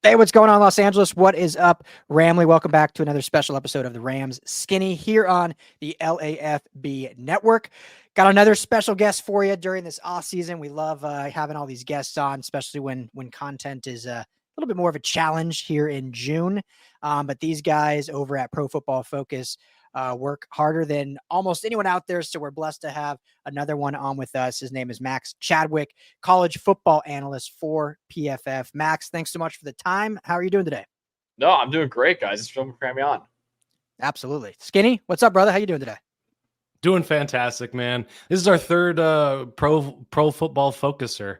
Hey, what's going on, Los Angeles? What is up, Ramley? Welcome back to another special episode of the Rams Skinny here on the LAFB network. Got another special guest for you during this off season. We love having all these guests on, especially when content is a little bit more of a challenge here in June. But these guys over at Pro Football Focus work harder than almost anyone out there. So we're blessed to have another one on with us. His name is Max Chadwick, college football analyst for PFF. Max, thanks so much for the time. How are you doing today? No, I'm doing great, guys. It's fun for having me on. Absolutely. Skinny, what's up, brother? How you doing today? Doing fantastic, man. This is our third pro football focuser.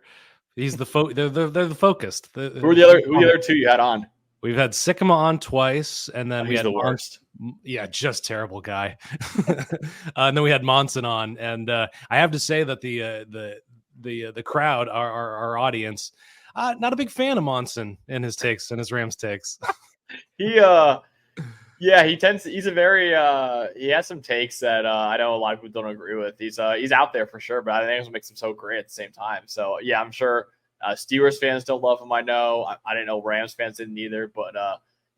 He's the they're the focused. Who are the other two you had on? We've had Sycamore on twice, and then we had the worst. Yeah, just terrible guy. And then we had Monson on, and I have to say that the crowd, our audience, not a big fan of Monson and his takes and his Rams takes. He's a very he has some takes that I know a lot of people don't agree with. He's out there for sure, but I think it's what makes him so great at the same time. So yeah, I'm sure Steelers fans don't love him. I know. I didn't know Rams fans didn't either, but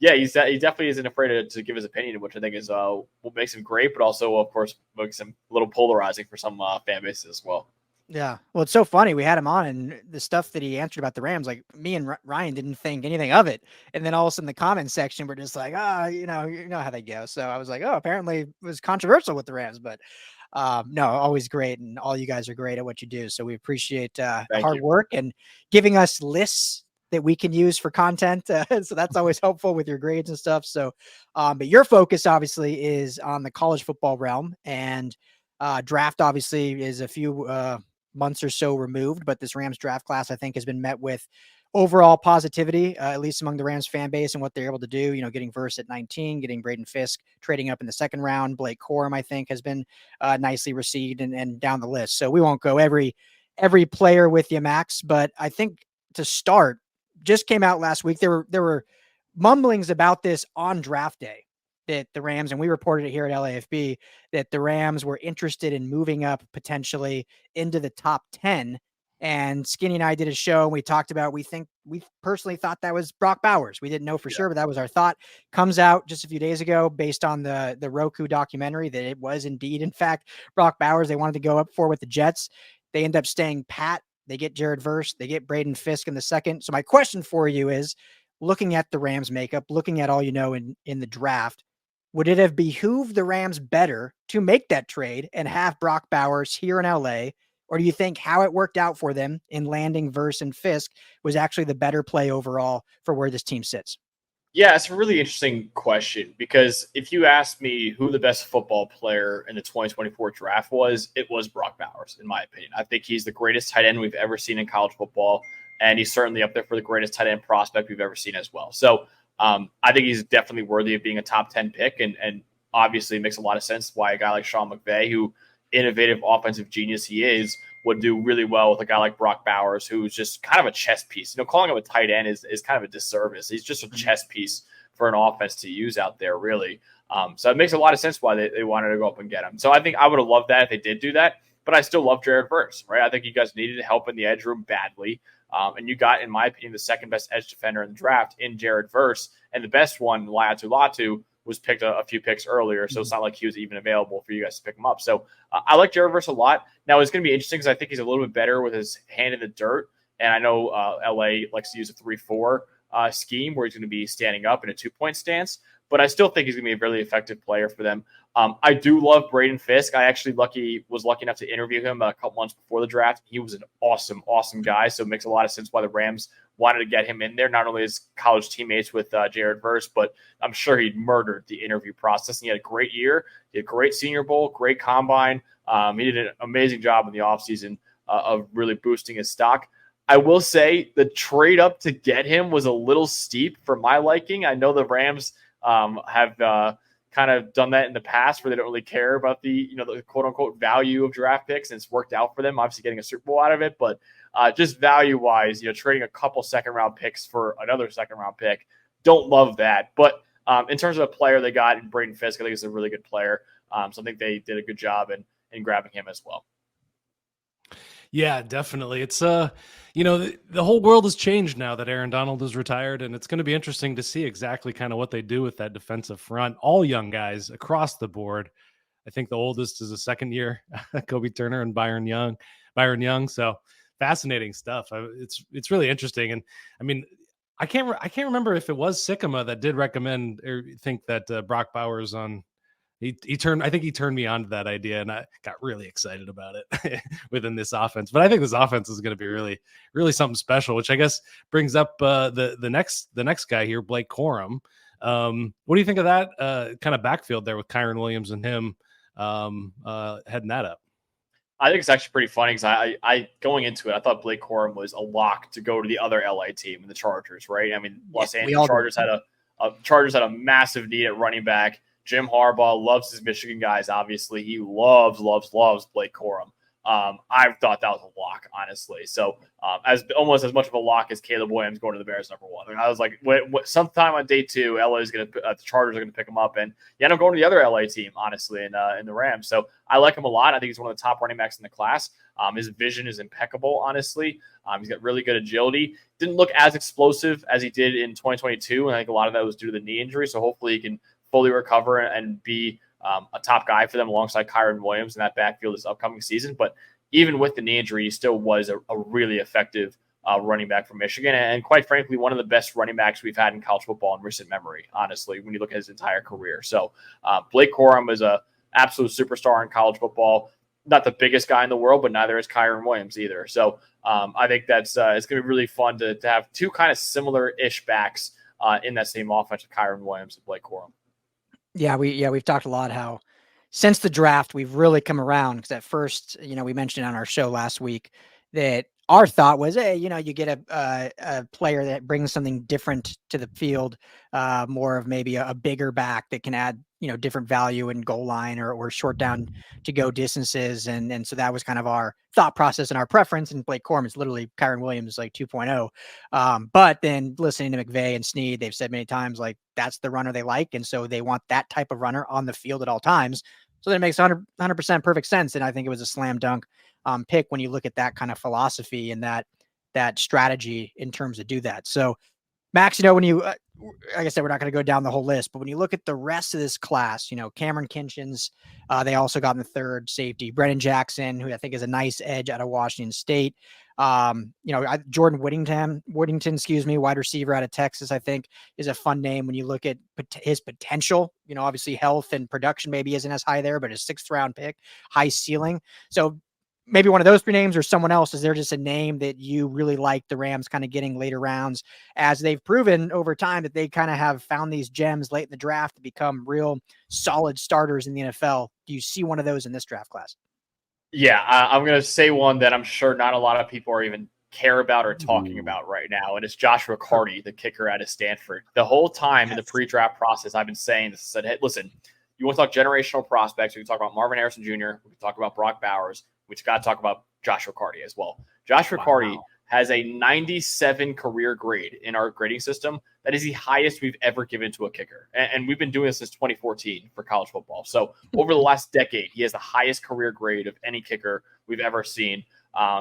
yeah, he definitely isn't afraid to give his opinion, which I think is what makes him great, but also of course makes him a little polarizing for some fan bases as well. Yeah. Well, it's so funny. We had him on and the stuff that he answered about the Rams, like me and Ryan didn't think anything of it. And then all of a sudden the comment section, we're just like, you know how they go. So I was like, oh, apparently it was controversial with the Rams, but no, always great. And all you guys are great at what you do. So we appreciate the hard work and giving us lists that we can use for content. So that's always helpful with your grades and stuff. So, but your focus obviously is on the college football realm, and draft obviously is a few months or so removed, but this Rams draft class, I think, has been met with overall positivity, at least among the Rams fan base and what they're able to do. You know, getting Verse at 19, getting Braden Fiske trading up in the second round. Blake Corum, I think, has been nicely received and down the list. So we won't go every player with you, Max, but I think to start, just came out last week. There were mumblings about this on draft day, that the Rams, and we reported it here at LAFB, that the Rams were interested in moving up potentially into the top 10. And Skinny and I did a show and we talked about, we personally thought that was Brock Bowers. We didn't know for sure, but that was our thought. Comes out just a few days ago based on the Roku documentary that it was indeed, in fact, Brock Bowers they wanted to go up for with the Jets. They end up staying pat. They get Jared Verse. They get Braden Fiske in the second. So my question for you is, looking at the Rams makeup, looking at all you know in the draft, would it have behooved the Rams better to make that trade and have Brock Bowers here in LA? Or do you think how it worked out for them in landing Verse and Fiske was actually the better play overall for where this team sits? Yeah, it's a really interesting question, because if you asked me who the best football player in the 2024 draft was, it was Brock Bowers, in my opinion. I think he's the greatest tight end we've ever seen in college football, and he's certainly up there for the greatest tight end prospect we've ever seen as well. So I think he's definitely worthy of being a top 10 pick, and obviously it makes a lot of sense why a guy like Sean McVay, who innovative offensive genius he is, would do really well with a guy like Brock Bowers, who's just kind of a chess piece. You know, calling him a tight end is kind of a disservice. He's just a chess piece for an offense to use out there, really. So it makes a lot of sense why they wanted to go up and get him. So I think I would have loved that if they did do that, but I still love Jared Verse, right? I think you guys needed help in the edge room badly. And you got, in my opinion, the second best edge defender in the draft in Jared Verse, and the best one, Latu, was picked a few picks earlier, so it's not like he was even available for you guys to pick him up. So I like Jared Verse a lot. Now, it's going to be interesting because I think he's a little bit better with his hand in the dirt, and I know LA likes to use a 3-4 scheme where he's going to be standing up in a 2-point stance, but I still think he's going to be a really effective player for them. I do love Braden Fiske. I actually was lucky enough to interview him a couple months before the draft. He was an awesome guy, so it makes a lot of sense why the Rams wanted to get him in there, not only as college teammates with Jared Verse, but I'm sure he murdered the interview process. And he had a great year. He had a great Senior Bowl, great combine. He did an amazing job in the offseason of really boosting his stock. I will say the trade up to get him was a little steep for my liking. I know the Rams have kind of done that in the past where they don't really care about the quote unquote value of draft picks, and it's worked out for them, obviously getting a Super Bowl out of it. But just value wise, trading a couple second round picks for another second round pick, don't love that. But in terms of a player they got in Braden Fiske, I think he's a really good player. So I think they did a good job in grabbing him as well. Yeah, definitely. It's the whole world has changed now that Aaron Donald is retired, and it's going to be interesting to see exactly kind of what they do with that defensive front. All young guys across the board. I think the oldest is a second year, Kobe Turner and Byron Young. So fascinating stuff. It's really interesting, and I mean, I can't remember if it was Sycamore that did recommend or think that Brock Bowers on. I think he turned me on to that idea, and I got really excited about it within this offense. But I think this offense is going to be really, really something special, which I guess brings up the next guy here, Blake Corum. What do you think of that kind of backfield there with Kyron Williams and him heading that up? I think it's actually pretty funny because I going into it, I thought Blake Corum was a lock to go to the other LA team, the Chargers, right? I mean, Los Angeles Chargers had a massive need at running back. Jim Harbaugh loves his Michigan guys. Obviously, he loves Blake Corum. I thought that was a lock, honestly. So as almost as much of a lock as Caleb Williams going to the Bears #1. And I was like, sometime on day 2, LA is going to the Chargers are going to pick him up, and he ended up going to the other LA team, honestly, in the Rams. So I like him a lot. I think he's one of the top running backs in the class. His vision is impeccable, honestly. He's got really good agility. Didn't look as explosive as he did in 2022, and I think a lot of that was due to the knee injury. So hopefully he can fully recover and be a top guy for them alongside Kyron Williams in that backfield this upcoming season. But even with the knee injury, he still was a really effective running back for Michigan. And quite frankly, one of the best running backs we've had in college football in recent memory, honestly, when you look at his entire career. So Blake Corum is an absolute superstar in college football. Not the biggest guy in the world, but neither is Kyron Williams either. So I think that's it's going to be really fun to have two kind of similar-ish backs in that same offense with Kyron Williams and Blake Corum. Yeah, we've talked a lot how since the draft we've really come around, because at first, we mentioned on our show last week that our thought was, hey, you get a player that brings something different to the field, more of maybe a bigger back that can add different value in goal line or short down to go distances, and so that was kind of our thought process and our preference. And Blake Corum is literally Kyron Williams like 2.0. But then listening to McVay and Snead, they've said many times like that's the runner they like, and so they want that type of runner on the field at all times. So that makes 100% perfect sense, and I think it was a slam dunk pick when you look at that kind of philosophy and that strategy in terms of do that. So Max, when you, like I said, we're not going to go down the whole list, but when you look at the rest of this class, Cameron Kinchins, they also got in the third safety. Brennan Jackson, who I think is a nice edge out of Washington State. Jordan Whittington, wide receiver out of Texas, I think is a fun name when you look at his potential. Obviously health and production maybe isn't as high there, but a 6th round pick, high ceiling. So maybe one of those 3 names or someone else. Is there just a name that you really like the Rams kind of getting later rounds, as they've proven over time that they kind of have found these gems late in the draft to become real solid starters in the NFL? Do you see one of those in this draft class? Yeah, I'm going to say one that I'm sure not a lot of people are even care about or talking about right now, and it's Joshua Karty, the kicker out of Stanford. The whole time in the pre-draft process, I've been saying this. I said, hey, listen, you want to talk generational prospects, we can talk about Marvin Harrison Jr., we can talk about Brock Bowers, we got to talk about Joshua Karty as well. Joshua Karty has a 97 career grade in our grading system. That is the highest we've ever given to a kicker. And we've been doing this since 2014 for college football. So over the last decade, he has the highest career grade of any kicker we've ever seen.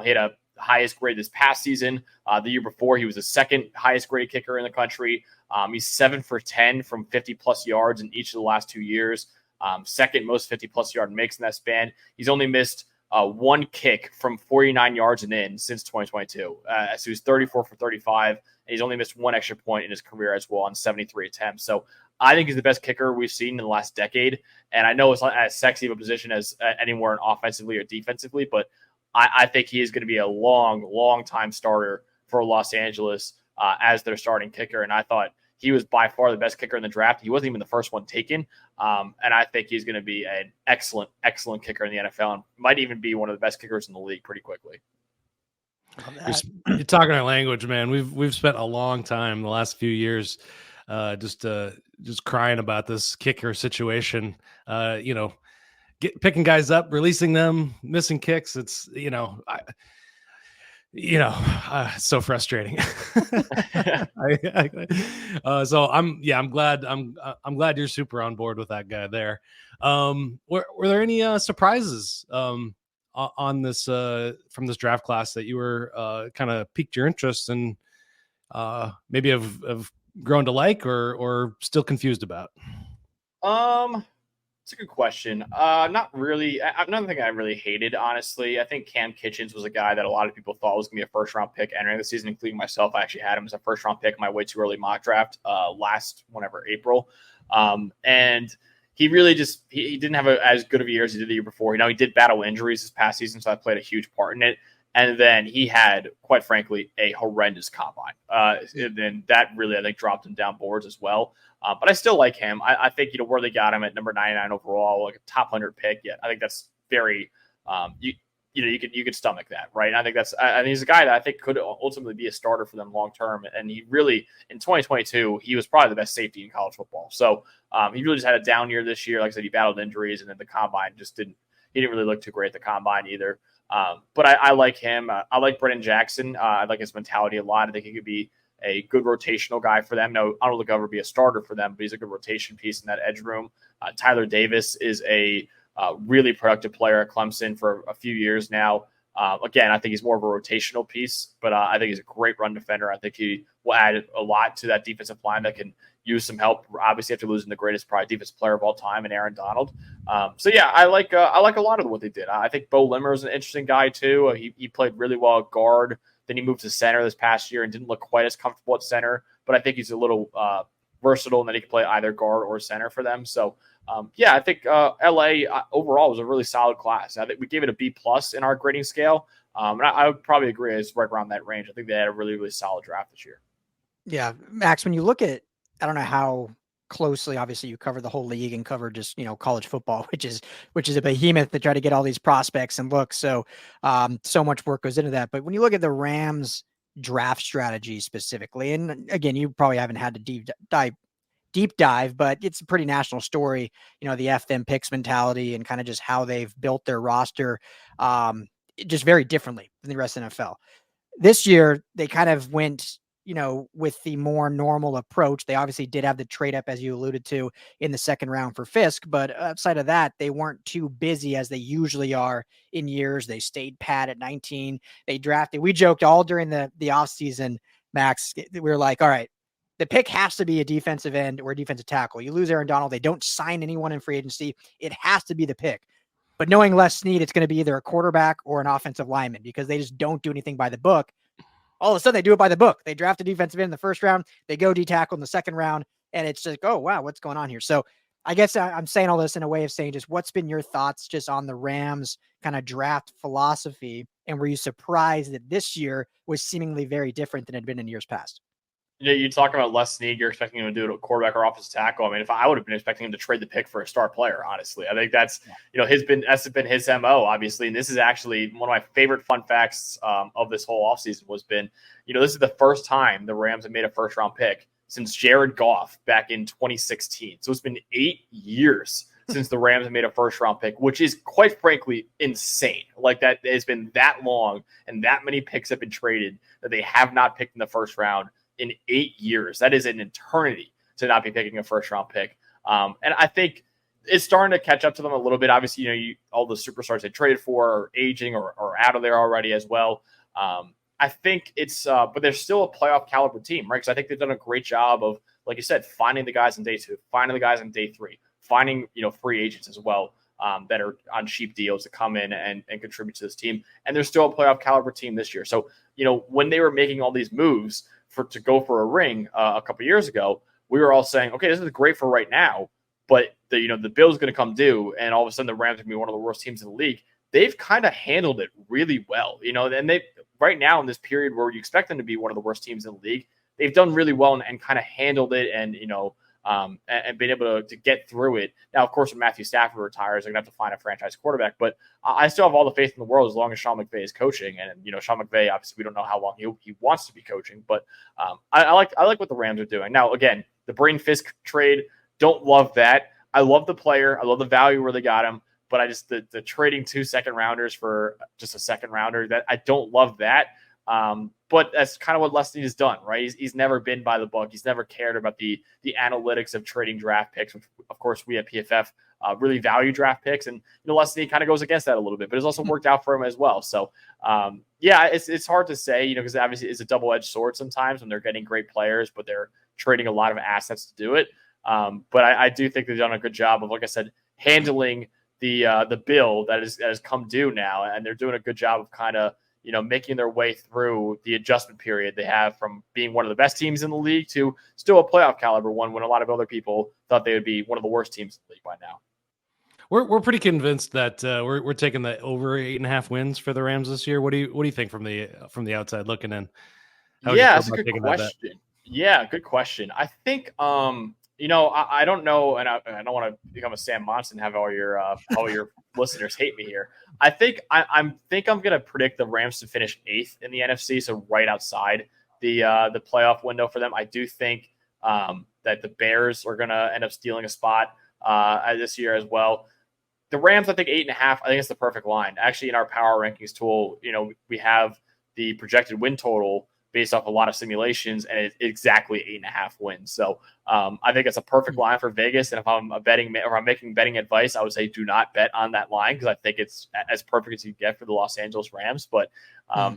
He had a highest grade this past season. The year before, he was the 2nd highest graded kicker in the country. He's 7 for 10 from 50-plus yards in each of the last 2 years. 2nd most 50-plus yard makes in that span. He's only missed 1 kick from 49 yards and in since 2022. So he's 34 for 35, and he's only missed 1 extra point in his career as well on 73 attempts. So I think he's the best kicker we've seen in the last decade. And I know it's not as sexy of a position as anywhere offensively or defensively, but I think he is going to be a long time starter for Los Angeles as their starting kicker. And I thought he was by far the best kicker in the draft. He wasn't even the first one taken. And I think he's going to be an excellent kicker in the NFL, and might even be one of the best kickers in the league pretty quickly. You're talking our language, man. We've spent a long time the last few years just crying about this kicker situation. Picking guys up, releasing them, missing kicks. It's so frustrating. So I'm glad you're super on board with that guy there. Were there any surprises on this from this draft class that you were kind of piqued your interest and maybe have grown to like or still confused about? It's a good question. Not really. Nothing I really hated, honestly. I think Cam Kitchens was a guy that a lot of people thought was going to be a first-round pick entering the season, including myself. I actually had him as a first-round pick in my way too early mock draft last April. And he really just he didn't have as good of a year as he did the year before. He did battle injuries this past season, so that played a huge part in it. And then he had, quite frankly, a horrendous combine. And then that really, I think, dropped him down boards as well. But I still like him. I think, where they got him at number 99 overall, like a top 100 pick. Yeah, I think that's very, you could stomach that, right? And I think he's a guy that I think could ultimately be a starter for them long term. And he really, in 2022, he was probably the best safety in college football. So he really just had a down year this year. Like I said, he battled injuries, and then the combine he didn't really look too great at the combine either. But I like him. I like Braden Jackson. I like his mentality a lot. I think he could be a good rotational guy for them. No, I don't think he'll ever be a starter for them, but he's a good rotation piece in that edge room. Tyler Davis is a really productive player at Clemson for a few years now. Again, I think he's more of a rotational piece, but I think he's a great run defender. I think he will add a lot to that defensive line that can use some help, obviously after losing the greatest probably defensive player of all time in Aaron Donald. So yeah, I like a lot of what they did. I think Bo Limmer is an interesting guy too. He played really well at guard. Then he moved to center this past year and didn't look quite as comfortable at center, but I think he's a little versatile and that he can play either guard or center for them. So yeah, I think LA overall was a really solid class. I think we gave it a B+ in our grading scale. And I would probably agree it's right around that range. I think they had a really, really solid draft this year. Yeah, Max, when you look at, I don't know how closely, obviously you cover the whole league and cover just, college football, which is a behemoth to try to get all these prospects and looks. So, so much work goes into that. But when you look at the Rams draft strategy specifically, and again, you probably haven't had to deep dive, but it's a pretty national story, the F them picks mentality and kind of just how they've built their roster, just very differently than the rest of the NFL. This year, they kind of went, with the more normal approach. They obviously did have the trade up, as you alluded to, in the second round for Fiske, but outside of that, they weren't too busy as they usually are in years. They stayed pat at 19. They drafted. We joked all during the offseason, Max. We were like, all right, the pick has to be a defensive end or a defensive tackle. You lose Aaron Donald. They don't sign anyone in free agency. It has to be the pick. But knowing Les Snead, it's going to be either a quarterback or an offensive lineman because they just don't do anything by the book. All of a sudden, they do it by the book. They draft a defensive end in the first round. They go D-tackle in the second round. And it's just, oh, wow, what's going on here? So I guess I'm saying all this in a way of saying just what's been your thoughts just on the Rams kind of draft philosophy? And were you surprised that this year was seemingly very different than it had been in years past? You talk about Les Snead, you're expecting him to do it at quarterback or offensive tackle. I mean, if I would have been expecting him to trade the pick for a star player, honestly. I think that's that's been his MO, obviously. And this is actually one of my favorite fun facts of this whole offseason this is the first time the Rams have made a first round pick since Jared Goff back in 2016. So it's been 8 years since the Rams have made a first round pick, which is quite frankly insane. Like that has been that long and that many picks have been traded that they have not picked in the first round in 8 years. That is an eternity to not be picking a first round pick. And I think it's starting to catch up to them a little bit. Obviously, all the superstars they traded for are aging or out of there already as well. I think it's, but they're still a playoff caliber team, right? Because I think they've done a great job of, like you said, finding the guys in day 2, finding the guys in day 3, finding, free agents as well that are on cheap deals to come in and contribute to this team. And they're still a playoff caliber team this year. So, when they were making all these moves to go for a ring a couple years ago, we were all saying, okay, this is great for right now, but the bill's going to come due, and all of a sudden the Rams are going to be one of the worst teams in the league. They've kind of handled it really well, and they right now in this period where you expect them to be one of the worst teams in the league, they've done really well and kind of handled it and been able to get through it. Now, of course, when Matthew Stafford retires, they're going to have to find a franchise quarterback, but I still have all the faith in the world as long as Sean McVay is coaching. And, Sean McVay, obviously, we don't know how long he wants to be coaching, but I like what the Rams are doing. Now, again, the Braden Fiske trade, don't love that. I love the player. I love the value where they got him, but I just, the trading 2 second rounders for just a second rounder, that I don't love that. But that's kind of what Les Snead has done, right? He's never been by the book. He's never cared about the analytics of trading draft picks, which, of course, we at PFF really value draft picks. And Leslie kind of goes against that a little bit, but it's also worked out for him as well. So yeah, it's hard to say, because obviously it's a double-edged sword sometimes when they're getting great players, but they're trading a lot of assets to do it. But I do think they've done a good job of, like I said, handling the bill that has come due now, and they're doing a good job of kind of making their way through the adjustment period they have from being one of the best teams in the league to still a playoff caliber one, when a lot of other people thought they would be one of the worst teams in the league by now. We're pretty convinced that we're taking the over 8.5 wins for the Rams this year. What do you think from the outside looking in? That's a good question. Yeah, good question. I think I don't know, and I don't want to become a Sam Monson, have all your listeners hate me here. I think I'm going to predict the Rams to finish 8th in the NFC, so right outside the playoff window for them. I do think that the Bears are going to end up stealing a spot this year as well. The Rams, I think 8.5. I think it's the perfect line. Actually, in our power rankings tool, we have the projected win total based off a lot of simulations, and it's exactly 8.5 wins. So I think it's a perfect line for Vegas. And if I'm making betting advice, I would say do not bet on that line, because I think it's as perfect as you get for the Los Angeles Rams. But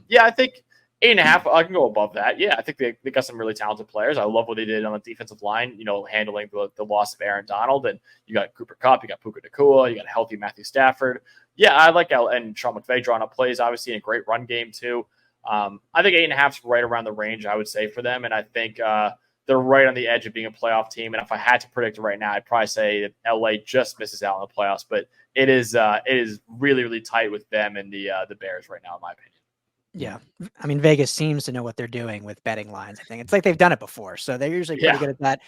yeah, I think 8.5, I can go above that. Yeah, I think they got some really talented players. I love what they did on the defensive line, handling the loss of Aaron Donald. And you got Cooper Kupp, you got Puka Nacua, you got a healthy Matthew Stafford. Yeah, I like and Sean McVay drawing up plays, obviously, in a great run game too. I think 8.5 is right around the range, I would say, for them. And I think they're right on the edge of being a playoff team. And if I had to predict it right now, I'd probably say that LA just misses out in the playoffs. But it is really, really tight with them and the Bears right now, in my opinion. Yeah. I mean, Vegas seems to know what they're doing with betting lines. I think it's like they've done it before, so they're usually pretty good at that.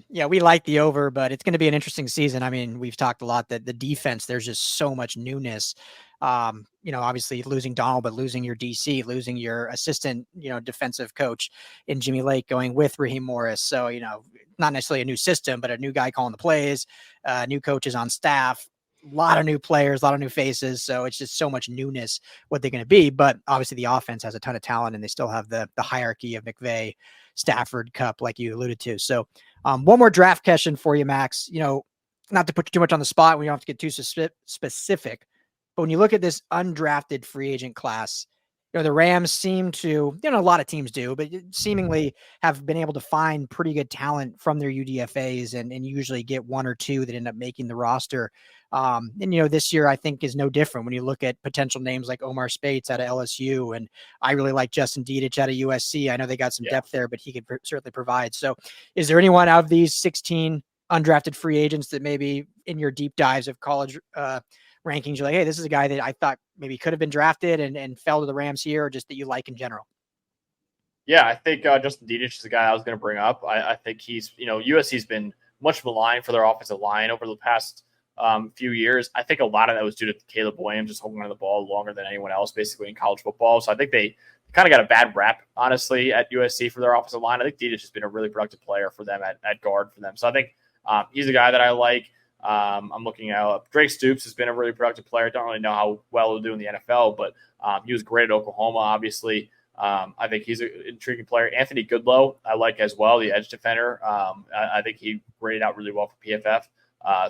Yeah, we like the over, but it's going to be an interesting season. I mean, we've talked a lot that the defense, there's just so much newness. Obviously losing Donald, but losing your DC, losing your assistant, defensive coach in Jimmy Lake, going with Raheem Morris. So, not necessarily a new system, but a new guy calling the plays, new coaches on staff. A lot of new players, a lot of new faces. So it's just so much newness what they're going to be. But obviously the offense has a ton of talent, and they still have the hierarchy of McVay, Stafford, Kupp, like you alluded to. So one more draft question for you, Max. Not to put you too much on the spot, we don't have to get too specific. But when you look at this undrafted free agent class, the Rams seem to, a lot of teams do, but seemingly have been able to find pretty good talent from their UDFAs and usually get one or two that end up making the roster. And this year I think is no different when you look at potential names like Omar Spates out of LSU. And I really like Justin Dedich out of USC. I know they got some depth there, but he could certainly provide. So is there anyone out of these 16 undrafted free agents that maybe in your deep dives of college rankings, you're like, hey, this is a guy that I thought maybe could have been drafted and fell to the Rams here, or just that you like in general? Yeah, I think Justin Dedich is the guy I was going to bring up. I think he's, USC's been much maligned for their offensive line over the past few years. I think a lot of that was due to Caleb Williams just holding on to the ball longer than anyone else, basically, in college football. So I think they kind of got a bad rap, honestly, at USC for their offensive line. I think Dedich has been a really productive player for them at guard for them. So I think he's a guy that I like. I'm looking at Drake Stoops has been a really productive player. Don't really know how well he'll do in the NFL, but he was great at Oklahoma, obviously. I think he's an intriguing player. Anthony Goodlow, I like as well, the edge defender. I think he graded out really well for PFF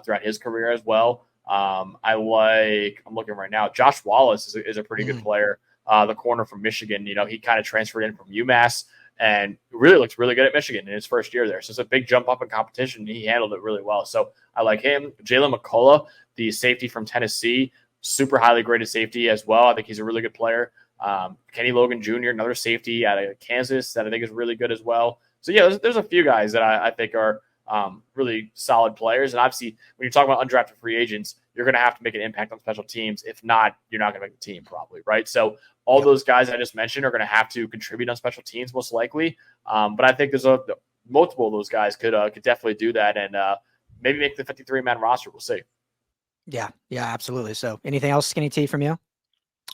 throughout his career as well. I'm looking right now, Josh Wallace is a pretty good player, the corner from Michigan. He kind of transferred in from UMass and really looked really good at Michigan in his first year there. So it's a big jump up in competition. He handled it really well. So I like him. Jalen McCullough, the safety from Tennessee, super highly graded safety as well. I think he's a really good player. Kenny Logan Jr., another safety out of Kansas that I think is really good as well. So yeah, there's a few guys that I think are really solid players. And obviously, when you're talking about undrafted free agents, you're going to have to make an impact on special teams. If not, you're not going to make the team probably, right? So all those guys I just mentioned are going to have to contribute on special teams most likely. But I think there's multiple of those guys could definitely do that and maybe make the 53-man roster. We'll see. Yeah, absolutely. So anything else, Skinny T, from you?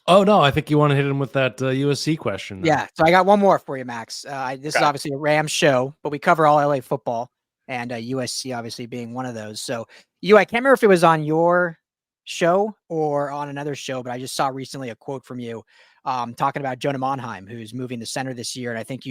Oh, no, I think you want to hit him with that USC question. Yeah, so I got one more for you, Max. This is obviously a Rams show, but we cover all LA football, and USC obviously being one of those. So I can't remember if it was on your show or on another show, but I just saw recently a quote from you talking about Jonah Monheim, who's moving to center this year. And I think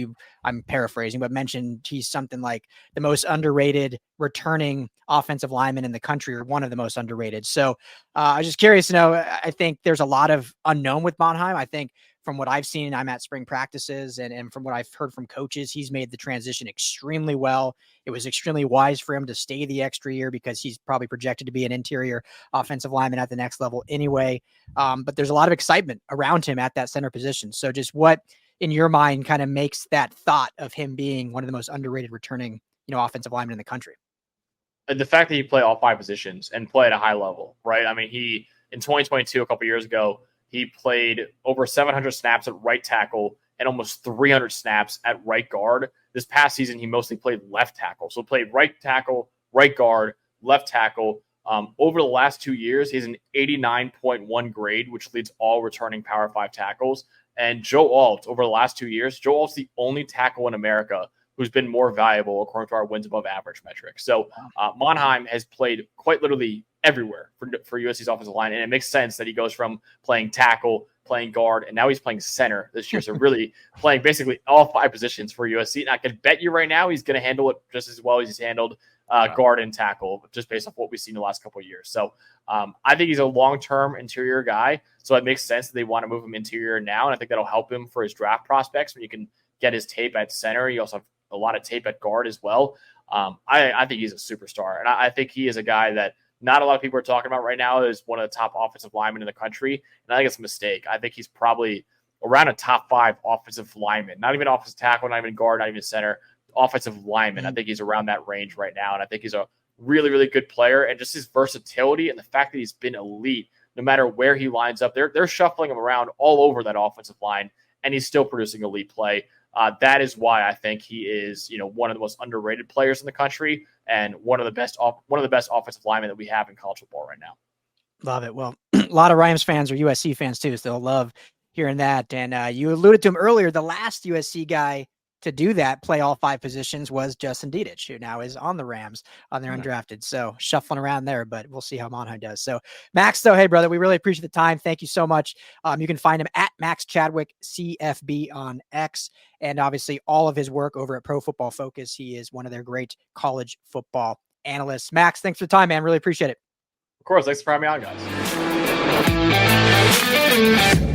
I'm paraphrasing, but mentioned he's something like the most underrated returning offensive lineman in the country, or one of the most underrated. So I was just curious to know, I think there's a lot of unknown with Monheim. I think from what I've seen, I'm at spring practices, and from what I've heard from coaches, he's made the transition extremely well. It was extremely wise for him to stay the extra year because he's probably projected to be an interior offensive lineman at the next level anyway. But there's a lot of excitement around him at that center position. So just what in your mind kind of makes that thought of him being one of the most underrated returning, offensive linemen in the country? The fact that he played all 5 positions and play at a high level, right? I mean, he in 2022, a couple years ago, he played over 700 snaps at right tackle and almost 300 snaps at right guard. This past season, he mostly played left tackle. So played right tackle, right guard, left tackle. Over the last 2 years, he's an 89.1 grade, which leads all returning Power 5 tackles. And Joe Alt, over the last 2 years, Joe Alt's the only tackle in America who's been more valuable according to our wins above average metric. So Monheim has played quite literally everywhere for USC's offensive line, and it makes sense that he goes from playing tackle, playing guard, and now he's playing center this year. So really playing basically all 5 positions for USC. And I can bet you right now he's going to handle it just as well as he's handled guard and tackle, just based off what we've seen in the last couple of years. So I think he's a long-term interior guy. So it makes sense that they want to move him interior now, and I think that'll help him for his draft prospects when you can get his tape at center. You also have a lot of tape at guard as well. I think he's a superstar, and I think he is a guy that not a lot of people are talking about right now as one of the top offensive linemen in the country, and I think it's a mistake. I think he's probably around a top 5 offensive lineman, not even offensive tackle, not even guard, not even center, offensive lineman. I think he's around that range right now, and I think he's a really, really good player, and just his versatility and the fact that he's been elite no matter where he lines up. They're shuffling him around all over that offensive line, and he's still producing elite play. That is why I think he is, one of the most underrated players in the country and one of the best offensive linemen that we have in college football right now. Love it. Well, a lot of Rams fans are USC fans too, so they'll love hearing that. And you alluded to him earlier. The last USC guy to do that, play all 5 positions, was Justin Dedich, who now is on the Rams on their undrafted. So shuffling around there, but we'll see how Monheim does. So Max, though, hey brother, we really appreciate the time. Thank you so much. You can find him at Max Chadwick CFB on X, and obviously all of his work over at Pro Football Focus. He is one of their great college football analysts. Max, thanks for the time, man. Really appreciate it. Of course. Thanks for having me on, guys.